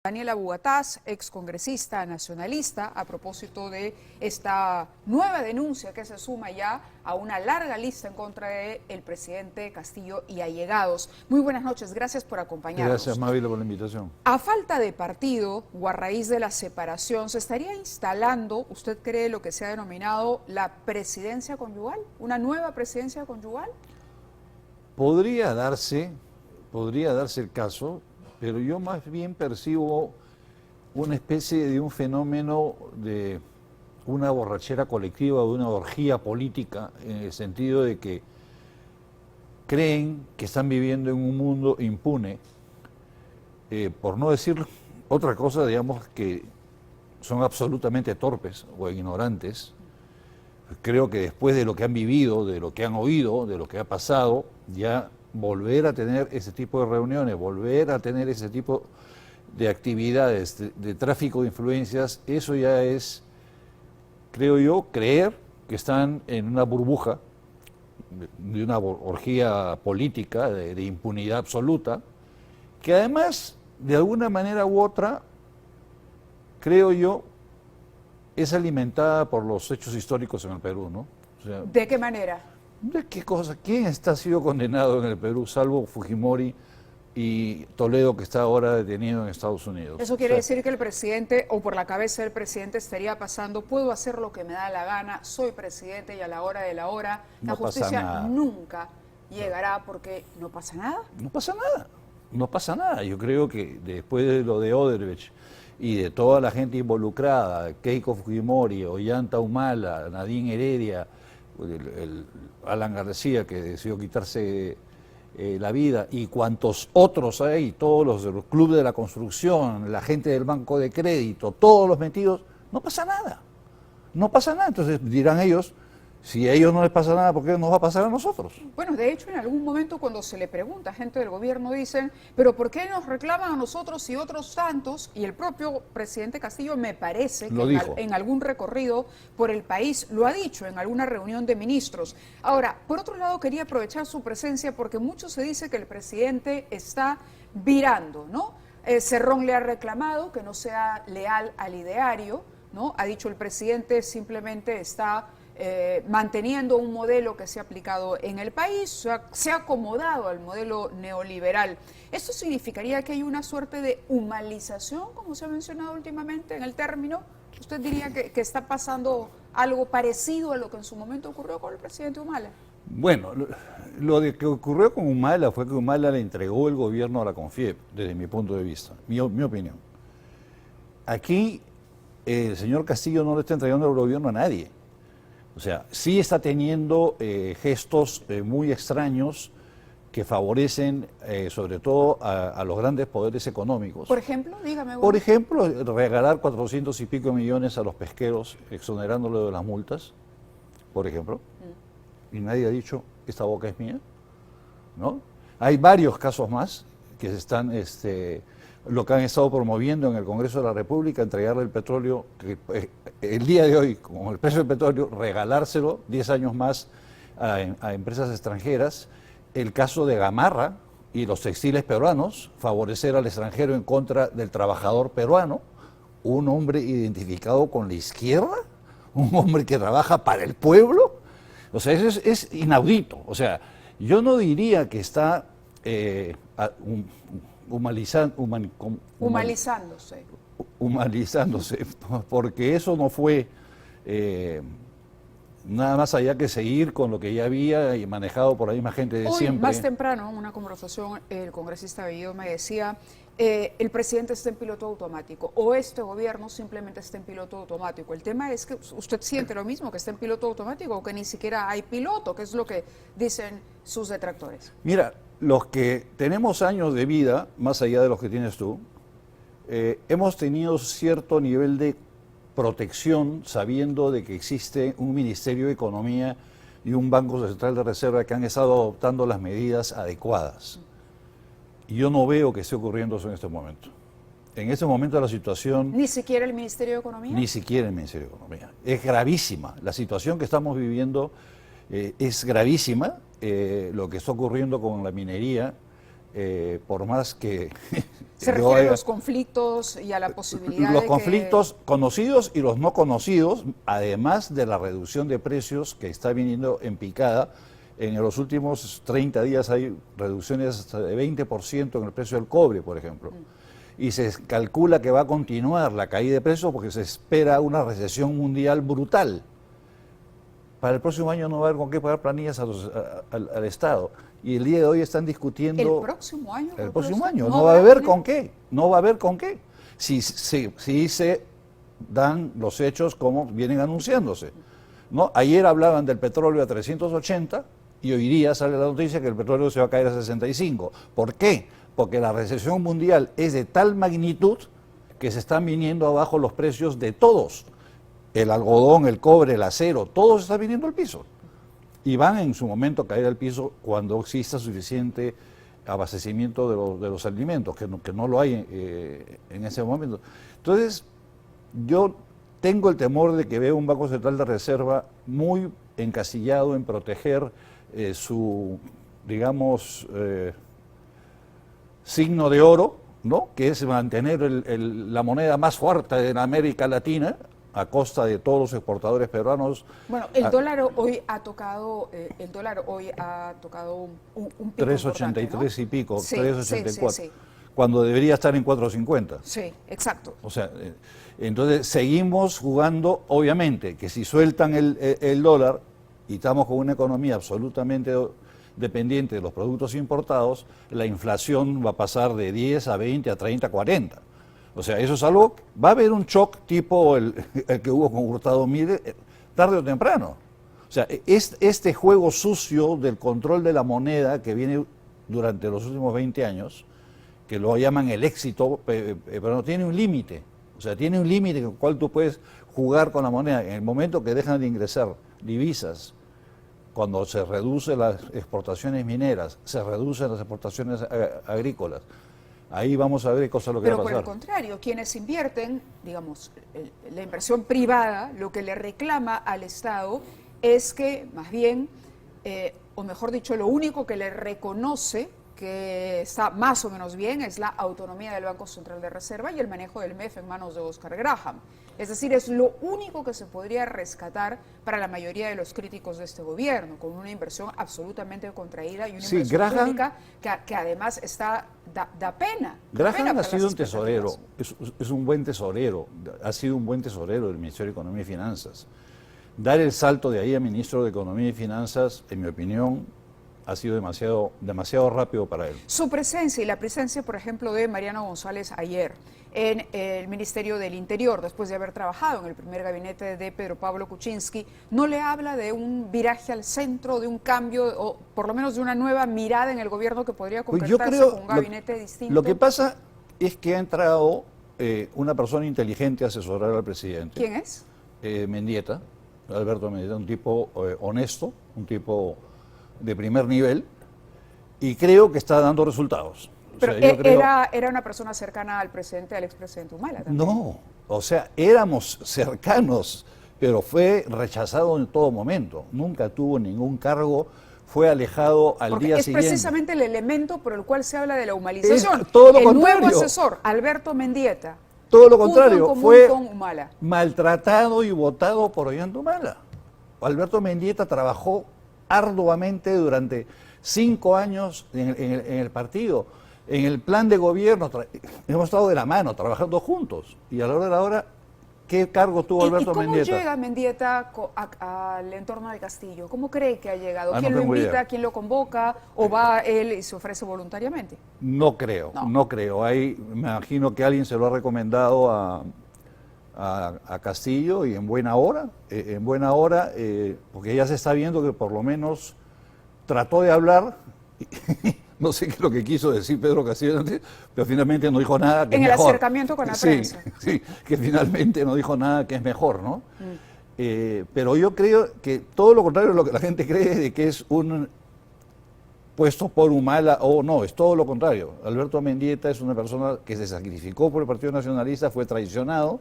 Daniela Bugatás, excongresista nacionalista, a propósito de esta nueva denuncia que se suma ya a una larga lista en contra del presidente Castillo y allegados. Muy buenas noches, gracias por acompañarnos. Gracias, Mávila, por la invitación. A falta de partido o a raíz de la separación, ¿se estaría instalando, usted cree, lo que se ha denominado la presidencia conyugal? ¿Una nueva presidencia conyugal? Podría darse el caso, pero yo más bien percibo una especie de un fenómeno de una borrachera colectiva, de una orgía política, en el sentido de que creen que están viviendo en un mundo impune, por no decir otra cosa, digamos, que son absolutamente torpes o ignorantes. Creo que después de lo que han vivido, de lo que han oído, de lo que ha pasado, ya volver a tener ese tipo de reuniones, volver a tener ese tipo de actividades, de tráfico de influencias, eso ya es, creo yo, creer que están en una burbuja de una orgía política, de impunidad absoluta, que además, de alguna manera u otra, creo yo, es alimentada por los hechos históricos en el Perú, ¿no? O sea, ¿de qué manera? ¿de qué cosa? ¿Quién ha sido condenado en el Perú, salvo Fujimori y Toledo, que está ahora detenido en Estados Unidos? Eso quiere decir que el presidente, o por la cabeza del presidente, estaría pasando, puedo hacer lo que me da la gana, soy presidente y a la hora de la hora, la justicia nunca llegará porque no pasa nada. No pasa nada, no pasa nada. Yo creo que después de lo de Odebrecht y de toda la gente involucrada, Keiko Fujimori, Ollanta Humala, Nadine Heredia, el Alan García, que decidió quitarse la vida, y cuantos otros hay, todos los de los clubes de la construcción, la gente del Banco de Crédito, todos los metidos, no pasa nada. No pasa nada. Entonces dirán ellos, si a ellos no les pasa nada, ¿por qué nos va a pasar a nosotros? Bueno, de hecho, en algún momento cuando se le pregunta a gente del gobierno dicen, pero ¿por qué nos reclaman a nosotros y otros tantos? Y el propio presidente Castillo, me parece que en algún recorrido por el país lo ha dicho, en alguna reunión de ministros. Ahora, por otro lado, quería aprovechar su presencia porque mucho se dice que el presidente está virando, ¿no? Cerrón le ha reclamado que no sea leal al ideario, ¿no? Ha dicho el presidente simplemente está manteniendo un modelo que se ha aplicado en el país, se ha acomodado al modelo neoliberal. ¿Esto significaría que hay una suerte de humanización, como se ha mencionado últimamente en el término? ¿Usted diría que está pasando algo parecido a lo que en su momento ocurrió con el presidente Humala? Bueno, lo de que ocurrió con Humala fue que Humala le entregó el gobierno a la CONFIEP, desde mi punto de vista, mi opinión. Aquí el señor Castillo no le está entregando el gobierno a nadie. O sea, sí está teniendo gestos muy extraños que favorecen sobre todo a los grandes poderes económicos. Por ejemplo, dígame. Por ejemplo, regalar 400 y pico millones a los pesqueros, exonerándolo de las multas, por ejemplo. Y nadie ha dicho, esta boca es mía, ¿no? Hay varios casos más que se están... lo que han estado promoviendo en el Congreso de la República, entregarle el petróleo, el día de hoy, con el precio del petróleo, regalárselo 10 años más a empresas extranjeras. El caso de Gamarra y los textiles peruanos, favorecer al extranjero en contra del trabajador peruano, un hombre identificado con la izquierda, un hombre que trabaja para el pueblo. O sea, eso es inaudito. O sea, yo no diría que está... humanizándose, porque eso no fue nada más allá que seguir con lo que ya había y manejado por la misma gente de siempre. Más temprano, en una conversación, el congresista Bellido me decía, el presidente está en piloto automático, o este gobierno simplemente está en piloto automático. El tema es que usted siente lo mismo, que está en piloto automático, o que ni siquiera hay piloto, que es lo que dicen sus detractores. Mira, los que tenemos años de vida, más allá de los que tienes tú, hemos tenido cierto nivel de protección sabiendo de que existe un Ministerio de Economía y un Banco Central de Reserva que han estado adoptando las medidas adecuadas. Y yo no veo que esté ocurriendo eso en este momento. En este momento la situación... ¿Ni siquiera el Ministerio de Economía? Ni siquiera el Ministerio de Economía. Es gravísima. La situación que estamos viviendo es gravísima. Lo que está ocurriendo con la minería, por más que Se refiere a los conflictos y a la posibilidad los de conflictos conocidos y los no conocidos, además de la reducción de precios que está viniendo en picada. En los últimos 30 días hay reducciones hasta de 20% en el precio del cobre, por ejemplo. Y se calcula que va a continuar la caída de precios porque se espera una recesión mundial brutal. Para el próximo año no va a haber con qué pagar planillas al Estado. Y el día de hoy están discutiendo... ¿El próximo año? El próximo año. No va a haber con qué. No va a haber con qué. Si se dan los hechos como vienen anunciándose, ¿no? Ayer hablaban del petróleo a 380 y hoy día sale la noticia que el petróleo se va a caer a 65. ¿Por qué? Porque la recesión mundial es de tal magnitud que se están viniendo abajo los precios de todos. El algodón, el cobre, el acero, todo se está viniendo al piso. Y van en su momento a caer al piso cuando exista suficiente abastecimiento de los alimentos, que no lo hay en ese momento. Entonces, yo tengo el temor de que vea un Banco Central de Reserva muy encasillado en proteger su, digamos, signo de oro, ¿no? Que es mantener la moneda más fuerte en América Latina, a costa de todos los exportadores peruanos. Bueno, el dólar hoy ha tocado un pico 3.83 ¿no? y pico, sí, 3.84, sí. Cuando debería estar en 4.50. Sí, exacto. O sea, entonces seguimos jugando, obviamente, que si sueltan el dólar y estamos con una economía absolutamente dependiente de los productos importados, la inflación va a pasar de 10 a 20 a 30 a 40. O sea, eso es algo, va a haber un shock tipo el que hubo con Hurtado Mire, tarde o temprano. O sea, este juego sucio del control de la moneda que viene durante los últimos 20 años, que lo llaman el éxito, pero no tiene un límite. O sea, tiene un límite con el cual tú puedes jugar con la moneda. En el momento que dejan de ingresar divisas, cuando se reducen las exportaciones mineras, se reducen las exportaciones agrícolas, ahí vamos a ver qué cosa es lo que va a pasar. Pero por el contrario, quienes invierten, digamos, la inversión privada, lo que le reclama al Estado es que, más bien, o mejor dicho, lo único que le reconoce que está más o menos bien es la autonomía del Banco Central de Reserva y el manejo del MEF en manos de Oscar Graham. Es decir, es lo único que se podría rescatar para la mayoría de los críticos de este gobierno, con una inversión absolutamente contraída y una inversión pública que además da pena. Graham ha sido un tesorero, es un buen tesorero, ha sido un buen tesorero del Ministerio de Economía y Finanzas. Dar el salto de ahí a Ministro de Economía y Finanzas, en mi opinión, ha sido demasiado rápido para él. Su presencia y la presencia, por ejemplo, de Mariano González ayer en el Ministerio del Interior, después de haber trabajado en el primer gabinete de Pedro Pablo Kuczynski, ¿no le habla de un viraje al centro, de un cambio, o por lo menos de una nueva mirada en el gobierno que podría concretarse con un gabinete distinto? Lo que pasa es que ha entrado una persona inteligente a asesorar al presidente. ¿Quién es? Mendieta, Alberto Mendieta, un tipo honesto, un tipo de primer nivel, y creo que está dando resultados. Pero o sea, era una persona cercana al presidente, al expresidente Humala también. No, o sea, éramos cercanos, pero fue rechazado en todo momento. Nunca tuvo ningún cargo, fue alejado al día siguiente. Es precisamente el elemento por el cual se habla de la humanización. Todo lo el contrario. Nuevo asesor, Alberto Mendieta. Todo lo contrario, fue con Humala. Maltratado y votado por Ollanta Humala. Alberto Mendieta trabajó arduamente durante 5 años en el partido. En el plan de gobierno hemos estado de la mano, trabajando juntos. Y a la hora de la hora, ¿qué cargo tuvo Alberto Mendieta? ¿Cómo llega Mendieta al entorno del Castillo? ¿Cómo cree que ha llegado? ¿Quién no lo invita? idea. ¿Quién lo convoca? ¿O va él y se ofrece voluntariamente? No creo. Ahí me imagino que alguien se lo ha recomendado a Castillo y en buena hora, porque ya se está viendo que por lo menos trató de hablar. No sé qué es lo que quiso decir Pedro Castillo antes, pero finalmente no dijo nada que es mejor. En el acercamiento con la prensa. Sí, que finalmente no dijo nada que es mejor, ¿no? Pero yo creo que todo lo contrario de lo que la gente cree de que es un puesto por Humala o no, es todo lo contrario. Alberto Mendieta es una persona que se sacrificó por el Partido Nacionalista, fue traicionado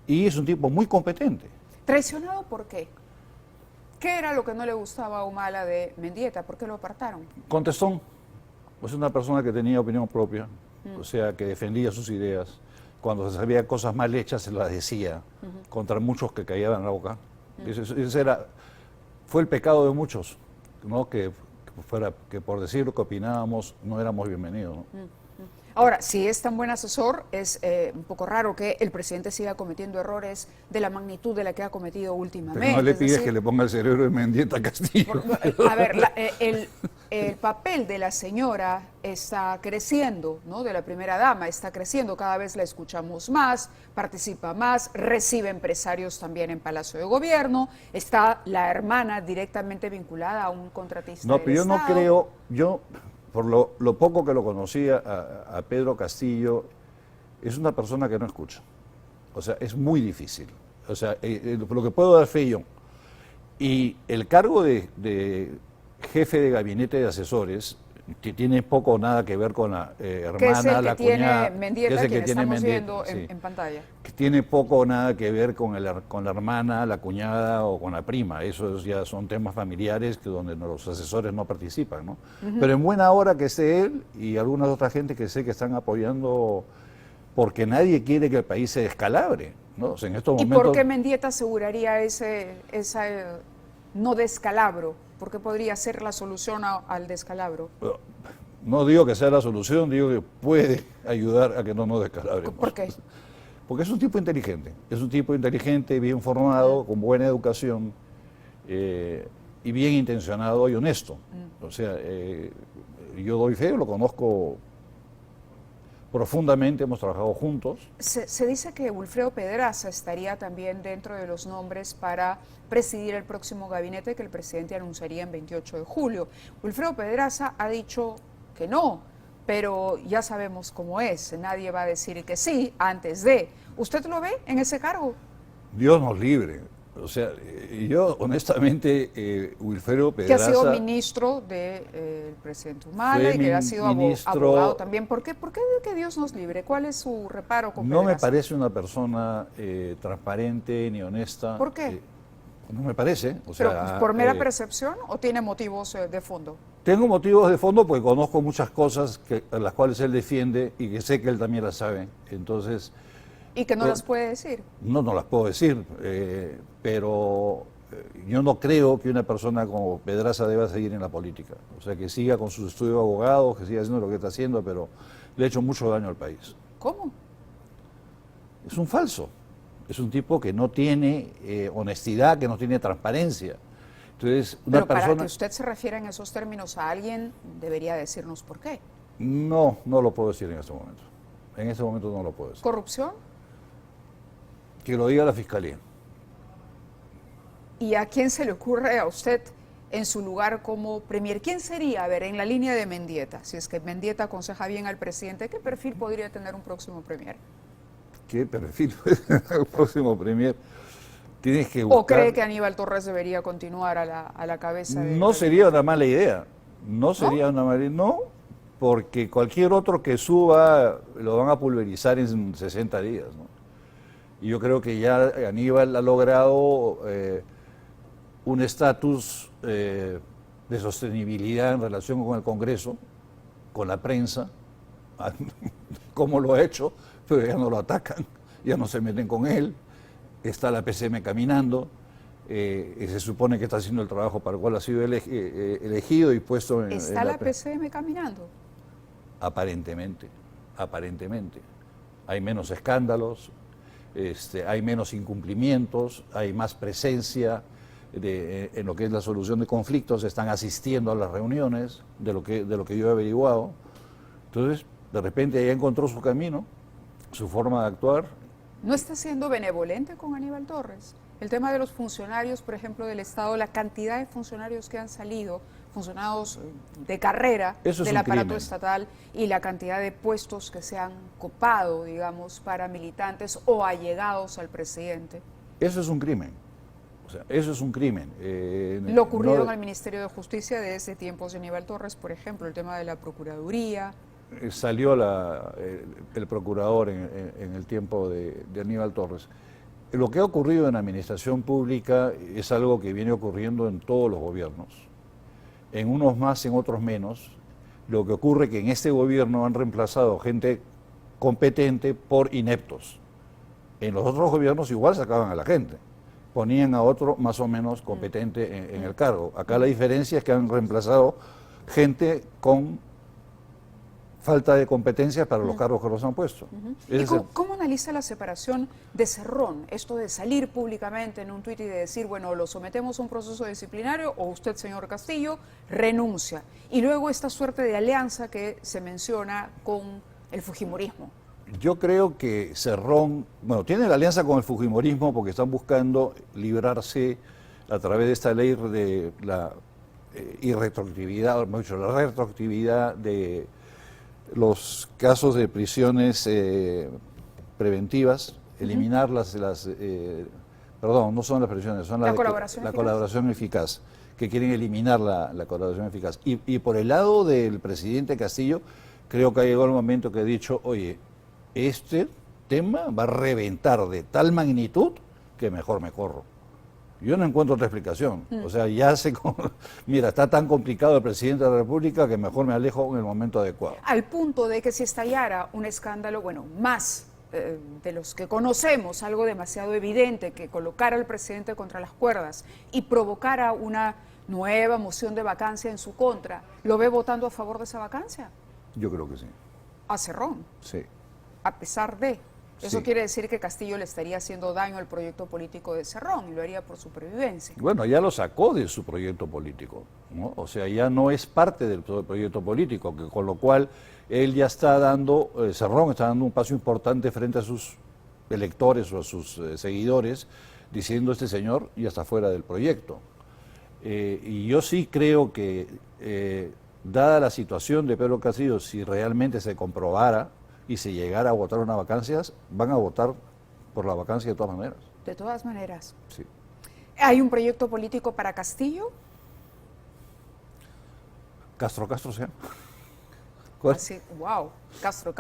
y es un tipo muy competente. ¿Traicionado por qué? ¿Qué era lo que no le gustaba a Humala de Mendieta? ¿Por qué lo apartaron? Contestón. Es una persona que tenía opinión propia, o sea, que defendía sus ideas. Cuando se sabía cosas mal hechas, se las decía, contra muchos que caían en la boca. Fue el pecado de muchos, ¿no? Que por decir lo que opinábamos no éramos bienvenidos, ¿no? Ahora, si es tan buen asesor, es un poco raro que el presidente siga cometiendo errores de la magnitud de la que ha cometido últimamente. Pero no le pides que le ponga el cerebro de Mendieta a Castillo. A ver, el papel de la señora está creciendo, ¿no? De la primera dama está creciendo, cada vez la escuchamos más, participa más, recibe empresarios también en Palacio de Gobierno, está la hermana directamente vinculada a un contratista. No, pero yo no creo, por lo poco que lo conocía a Pedro Castillo, es una persona que no escucha. O sea, es muy difícil. O sea, lo que puedo dar fe yo. Y el cargo de jefe de gabinete de asesores, que tiene poco o nada que ver con la hermana, la cuñada, Mendieta, que es el que tiene estamos Mendieta, viendo en pantalla. Que tiene poco o nada que ver con la hermana, la cuñada o con la prima. Esos ya son temas familiares donde los asesores no participan, ¿no? Pero en buena hora que esté él y alguna otra gente que sé que están apoyando, porque nadie quiere que el país se descalabre, ¿no? O sea, en estos momentos, ¿y por qué Mendieta aseguraría ese no descalabro? ¿Por qué podría ser la solución al descalabro? No digo que sea la solución, digo que puede ayudar a que no nos descalabremos. ¿Por qué? Porque es un tipo inteligente, bien formado, con buena educación y bien intencionado y honesto. O sea, yo doy fe, lo conozco profundamente, hemos trabajado juntos. Se dice que Wilfredo Pedraza estaría también dentro de los nombres para presidir el próximo gabinete que el presidente anunciaría en 28 de julio. Wilfredo Pedraza ha dicho que no, pero ya sabemos cómo es, nadie va a decir que sí antes de. ¿Usted lo ve en ese cargo? Dios nos libre. O sea, yo honestamente, Wilfredo Pedraza... Que ha sido ministro del presidente Humala y que ha sido abogado también. ¿Por qué que Dios nos libre? ¿Cuál es su reparo con Pedraza? No me parece una persona transparente ni honesta. ¿Por qué? No me parece. O sea, ¿pero por mera percepción o tiene motivos de fondo? Tengo motivos de fondo porque conozco muchas cosas las cuales él defiende y que sé que él también las sabe. Entonces... ¿Y que no las puede decir? No las puedo decir, pero yo no creo que una persona como Pedraza deba seguir en la política. O sea, que siga con sus estudios de abogado, que siga haciendo lo que está haciendo, pero le ha hecho mucho daño al país. ¿Cómo? Es un falso. Es un tipo que no tiene honestidad, que no tiene transparencia. Entonces, pero para que usted se refiera en esos términos a alguien, debería decirnos por qué. No lo puedo decir en este momento. En este momento no lo puedo decir. ¿Corrupción? Que lo diga la Fiscalía. ¿Y a quién se le ocurre a usted en su lugar como premier? ¿Quién sería, a ver, en la línea de Mendieta? Si es que Mendieta aconseja bien al presidente, ¿qué perfil podría tener un próximo premier? ¿Qué perfil puede tener el próximo premier? Tienes que buscar... ¿O cree que Aníbal Torres debería continuar a la cabeza de... No sería una mala idea. No sería una mala idea. No, porque cualquier otro que suba lo van a pulverizar en 60 días, ¿no? Y yo creo que ya Aníbal ha logrado un estatus de sostenibilidad en relación con el Congreso, con la prensa, como lo ha hecho, pero ya no lo atacan, ya no se meten con él, está la PCM caminando, se supone que está haciendo el trabajo para el cual ha sido elegido y puesto en... ¿Está la PCM caminando? Aparentemente. Hay menos escándalos, hay menos incumplimientos, hay más presencia en lo que es la solución de conflictos, están asistiendo a las reuniones, de lo que yo he averiguado. Entonces, de repente ya encontró su camino, su forma de actuar. ¿No está siendo benevolente con Aníbal Torres? El tema de los funcionarios, por ejemplo, del Estado, la cantidad de funcionarios que han salido, funcionarios de carrera del aparato estatal, y la cantidad de puestos que se han copado, digamos, para militantes o allegados al presidente. Eso es un crimen. O sea, eso es un crimen. Lo ocurrido en el Ministerio de Justicia desde tiempos de Aníbal Torres, por ejemplo, el tema de la Procuraduría. Salió el procurador en el tiempo de Aníbal Torres. Lo que ha ocurrido en la administración pública es algo que viene ocurriendo en todos los gobiernos, en unos más, en otros menos, Lo que ocurre es que en este gobierno han reemplazado gente competente por ineptos. En los otros gobiernos igual sacaban a la gente, ponían a otro más o menos competente en el cargo. Acá la diferencia es que han reemplazado gente con falta de competencia para los cargos que los han puesto. ¿Y cómo analiza la separación de Cerrón? Esto de salir públicamente en un tuit y de decir, bueno, lo sometemos a un proceso disciplinario o usted, señor Castillo, renuncia. Y luego esta suerte de alianza que se menciona con el fujimorismo. Yo creo que Cerrón, bueno, tiene la alianza con el fujimorismo porque están buscando librarse a través de esta ley de la irretroactividad, o mejor dicho, la retroactividad de los casos de prisiones preventivas, eliminar perdón, no son las prisiones, son la colaboración eficaz, que quieren eliminar la colaboración eficaz. Y por el lado del presidente Castillo, creo que ha llegado el momento que ha dicho, oye, este tema va a reventar de tal magnitud que mejor me corro. Yo no encuentro otra explicación. O sea, mira, está tan complicado el presidente de la República que mejor me alejo en el momento adecuado. Al punto de que si estallara un escándalo, bueno, más de los que conocemos, algo demasiado evidente, que colocara al presidente contra las cuerdas y provocara una nueva moción de vacancia en su contra, ¿lo ve votando a favor de esa vacancia? Yo creo que sí. ¿A Cerrón? Sí. A pesar de... Eso sí. quiere decir que Castillo le estaría haciendo daño al proyecto político de Cerrón y lo haría por supervivencia. Bueno, ya lo sacó de su proyecto político, ¿no? O sea, ya no es parte del proyecto político, con lo cual él ya está dando, Cerrón está dando un paso importante frente a sus electores o a sus seguidores, diciendo este señor ya está fuera del proyecto. Y yo sí creo que, dada la situación de Pedro Castillo, si realmente se comprobara y se llegara a votar una vacancia, van a votar por la vacancia de todas maneras. De todas maneras. Sí. ¿Hay un proyecto político para Castillo? Castro, ¿sí? Así, wow, Castro.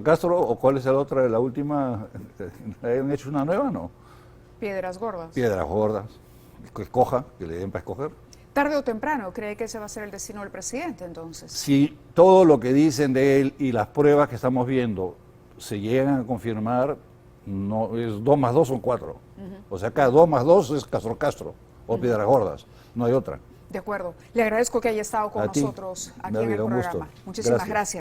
Castro, ¿o cuál es la otra, la última? ¿Han hecho una nueva, no? Piedras Gordas. Piedras Gordas, que escoja, que le den para escoger. ¿Tarde o temprano cree que ese va a ser el destino del presidente, entonces? Si todo lo que dicen de él y las pruebas que estamos viendo se llegan a confirmar, no es 2 más 2 son 4. O sea, acá 2 más 2 es Castro o Piedras Gordas, no hay otra. De acuerdo. Le agradezco que haya estado con nosotros aquí en el programa. Muchísimas gracias.